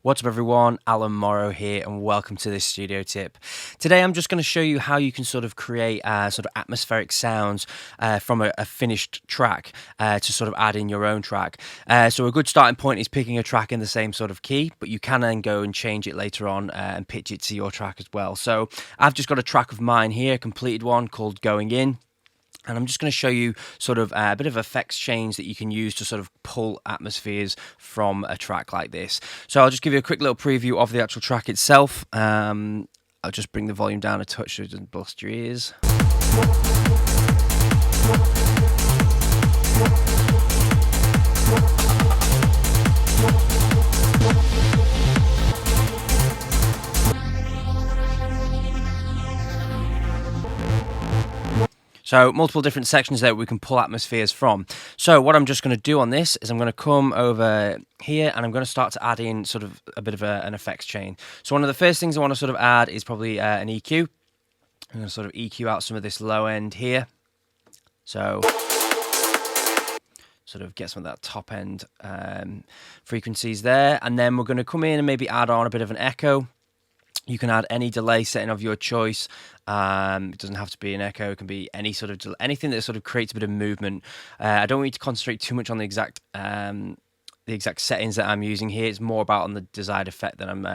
What's up everyone, Allan Morrow here and welcome to this studio tip. Today I'm just going to show you how you can sort of create sort of atmospheric sounds from a finished track to sort of add in your own track. So a good starting point is picking a track in the same sort of key, but you can then go and change it later on and pitch it to your track as well. So I've just got a track of mine here, a completed one called Going In. And I'm just going to show you sort of a bit of effects change that you can use to sort of pull atmospheres from a track like this. So I'll just give you a quick little preview of the actual track itself. I'll just bring the volume down a touch so it doesn't bust your ears. So multiple different sections there we can pull atmospheres from. So what I'm just going to do on this is I'm going to come over here and I'm going to start to add in sort of a bit of an effects chain. So one of the first things I want to sort of add is probably an EQ. I'm going to sort of EQ out some of this low end here. So sort of get some of that top end frequencies there. And then we're going to come in and maybe add on a bit of an echo. You can add any delay setting of your choice. It doesn't have to be an echo. It can be any sort of delay, anything that sort of creates a bit of movement. I don't want you to concentrate too much on the exact settings that I'm using here. It's more about on the desired effect that I'm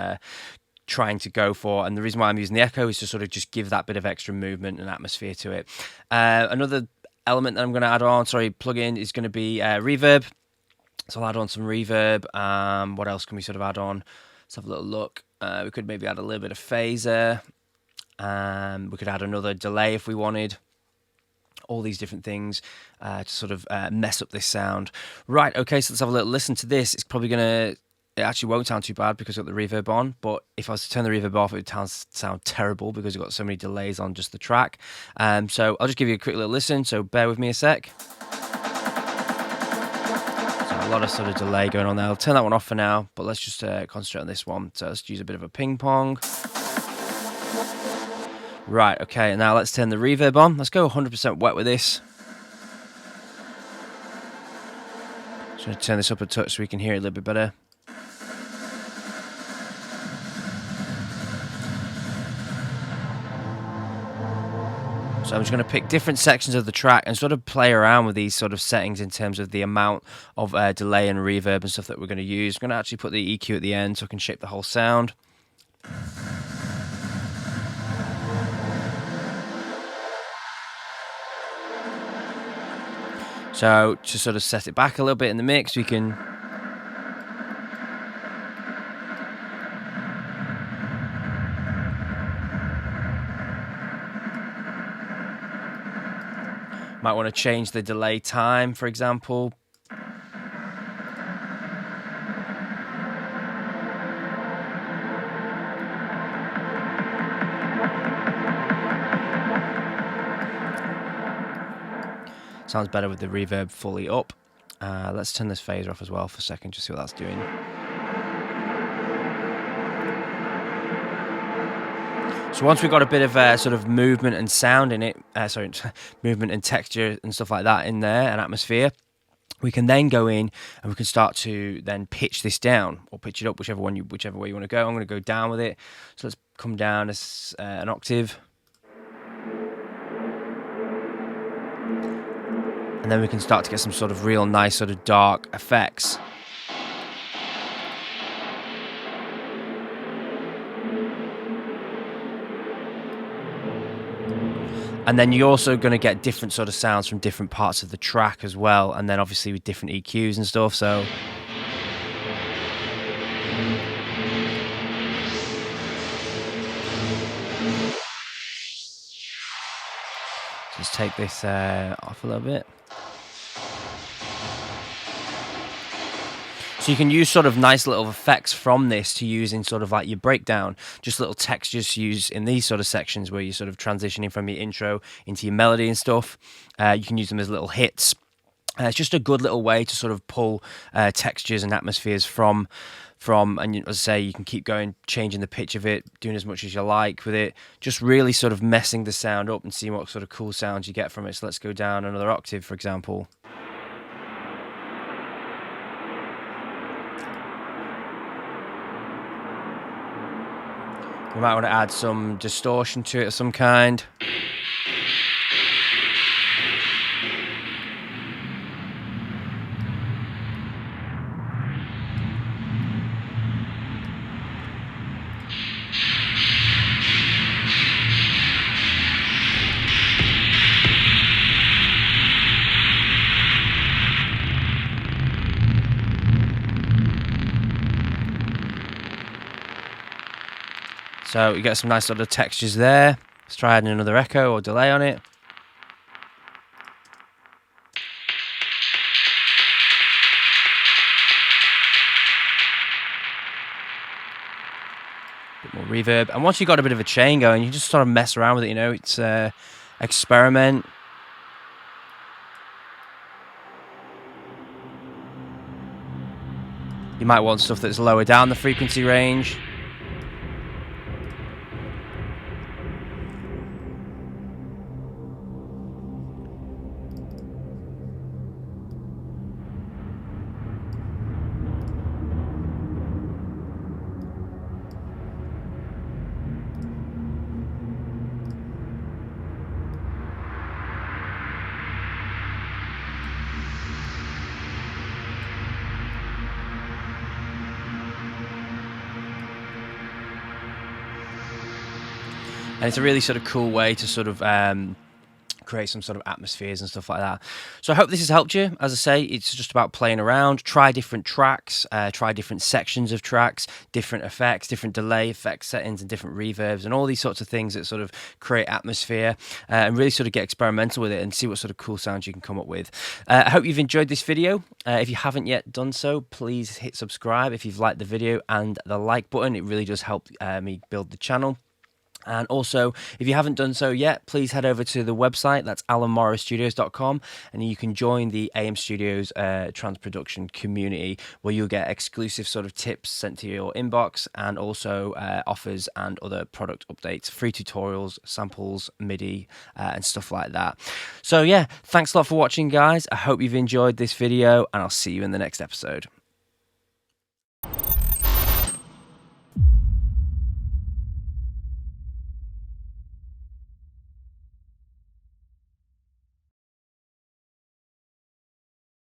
trying to go for. And the reason why I'm using the echo is to sort of just give that bit of extra movement and atmosphere to it. Another element that I'm going to add on, plug in, is going to be reverb. So I'll add on some reverb. What else can we sort of add on? Let's have a little look. We could maybe add a little bit of phaser. We could add another delay if we wanted. All these different things to sort of mess up this sound. Right, okay, so let's have a little listen to this. It's probably going to... It actually won't sound too bad because I've got the reverb on, but if I was to turn the reverb off, it would sound terrible because I've got so many delays on just the track. So I'll just give you a quick little listen, so bear with me a sec. A lot of sort of delay going on there. I'll turn that one off for now, but let's just concentrate on this one. So let's use a bit of a ping pong. Right, okay, and now let's turn the reverb on. Let's go 100% wet with this. Just going to turn this up a touch so we can hear it a little bit better. So I'm just going to pick different sections of the track and sort of play around with these sort of settings in terms of the amount of delay and reverb and stuff that we're going to use. I'm going to actually put the EQ at the end so I can shape the whole sound. So to sort of set it back a little bit in the mix, we can... Might want to change the delay time, for example. Sounds better with the reverb fully up. Let's turn this phaser off as well for a second, just see what that's doing. So once we've got a bit of sort of movement and sound in it, movement and texture and stuff like that in there, and atmosphere, we can then go in and we can start to then pitch this down or pitch it up, whichever way you want to go. I'm going to go down with it. So let's come down as an octave. And then we can start to get some sort of real nice sort of dark effects. And then you're also going to get different sort of sounds from different parts of the track as well. And then obviously with different EQs and stuff. So just take this off a little bit. So you can use sort of nice little effects from this to use in sort of like your breakdown, just little textures to use in these sort of sections where you're sort of transitioning from your intro into your melody and stuff. You can use them as little hits. It's just a good little way to sort of pull textures and atmospheres from, and as I say, you can keep going, changing the pitch of it, doing as much as you like with it, just really sort of messing the sound up and seeing what sort of cool sounds you get from it. So let's go down another octave, for example. We might want to add some distortion to it of some kind. So you get some nice sort of textures there. Let's try adding another echo or delay on it. Bit more reverb. And once you've got a bit of a chain going, you just sort of mess around with it, you know. It's experiment. You might want stuff that's lower down the frequency range. And it's a really sort of cool way to sort of create some sort of atmospheres and stuff like that. So I hope this has helped you. As I say, it's just about playing around, try different tracks, try different sections of tracks, different effects, different delay effect settings and different reverbs and all these sorts of things that sort of create atmosphere and really sort of get experimental with it and see what sort of cool sounds you can come up with. I hope you've enjoyed this video. If you haven't yet done so, please hit subscribe if you've liked the video and the like button. It really does help me build the channel. And also, if you haven't done so yet, please head over to the website. That's allanmorrowstudios.com, and you can join the AM Studios trance production community, where you'll get exclusive sort of tips sent to your inbox, and also offers and other product updates, free tutorials, samples, MIDI, and stuff like that. So yeah, thanks a lot for watching, guys. I hope you've enjoyed this video, and I'll see you in the next episode.